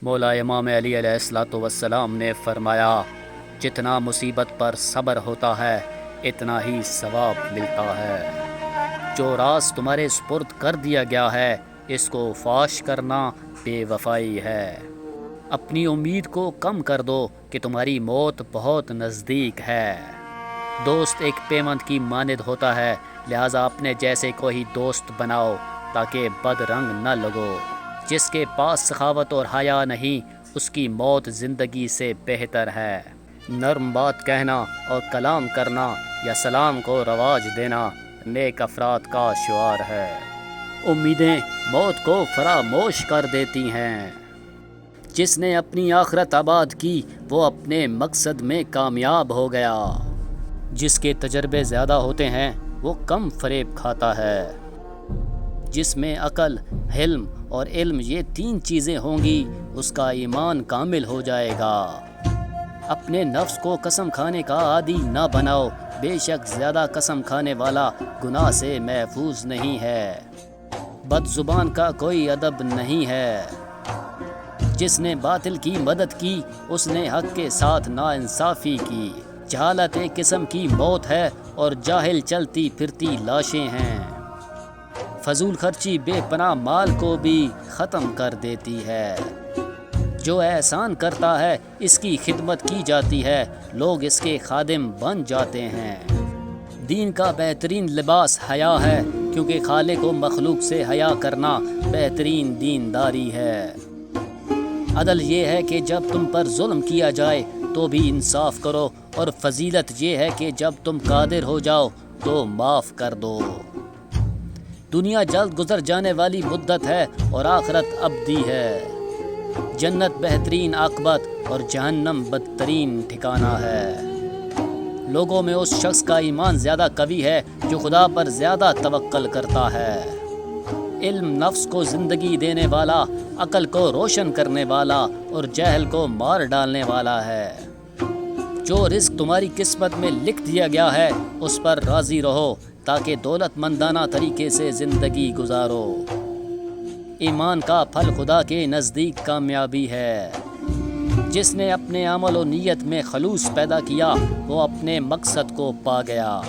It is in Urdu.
مولا امام علی علیہ الصلوۃ والسلام نے فرمایا، جتنا مصیبت پر صبر ہوتا ہے اتنا ہی ثواب ملتا ہے۔ جو راز تمہارے سپرد کر دیا گیا ہے اس کو فاش کرنا بے وفائی ہے۔ اپنی امید کو کم کر دو کہ تمہاری موت بہت نزدیک ہے۔ دوست ایک پیمند کی مانند ہوتا ہے، لہٰذا اپنے جیسے کو ہی دوست بناؤ تاکہ بد رنگ نہ لگو۔ جس کے پاس سخاوت اور حیا نہیں اس کی موت زندگی سے بہتر ہے۔ نرم بات کہنا اور کلام کرنا یا سلام کو رواج دینا نیک افراد کا شعار ہے۔ امیدیں موت کو فراموش کر دیتی ہیں۔ جس نے اپنی آخرت آباد کی وہ اپنے مقصد میں کامیاب ہو گیا۔ جس کے تجربے زیادہ ہوتے ہیں وہ کم فریب کھاتا ہے۔ جس میں عقل، حلم اور علم یہ 3 چیزیں ہوں گی اس کا ایمان کامل ہو جائے گا۔ اپنے نفس کو قسم کھانے کا عادی نہ بناؤ، بے شک زیادہ قسم کھانے والا گناہ سے محفوظ نہیں ہے۔ بد زبان کا کوئی ادب نہیں ہے۔ جس نے باطل کی مدد کی اس نے حق کے ساتھ ناانصافی کی۔ جہالت ایک قسم کی موت ہے اور جاہل چلتی پھرتی لاشیں ہیں۔ فضول خرچی بے پناہ مال کو بھی ختم کر دیتی ہے۔ جو احسان کرتا ہے اس کی خدمت کی جاتی ہے، لوگ اس کے خادم بن جاتے ہیں۔ دین کا بہترین لباس حیا ہے، کیونکہ خالق و مخلوق سے حیا کرنا بہترین دینداری ہے۔ عدل یہ ہے کہ جب تم پر ظلم کیا جائے تو بھی انصاف کرو، اور فضیلت یہ ہے کہ جب تم قادر ہو جاؤ تو معاف کر دو۔ دنیا جلد گزر جانے والی مدت ہے اور آخرت ابدی ہے۔ جنت بہترین عاقبت اور جہنم بدترین ٹھکانہ ہے۔ لوگوں میں اس شخص کا ایمان زیادہ قوی ہے جو خدا پر زیادہ توکل کرتا ہے۔ علم نفس کو زندگی دینے والا، عقل کو روشن کرنے والا اور جہل کو مار ڈالنے والا ہے۔ جو رزق تمہاری قسمت میں لکھ دیا گیا ہے اس پر راضی رہو تاکہ دولت مندانہ طریقے سے زندگی گزارو۔ ایمان کا پھل خدا کے نزدیک کامیابی ہے۔ جس نے اپنے عمل و نیت میں خلوص پیدا کیا وہ اپنے مقصد کو پا گیا۔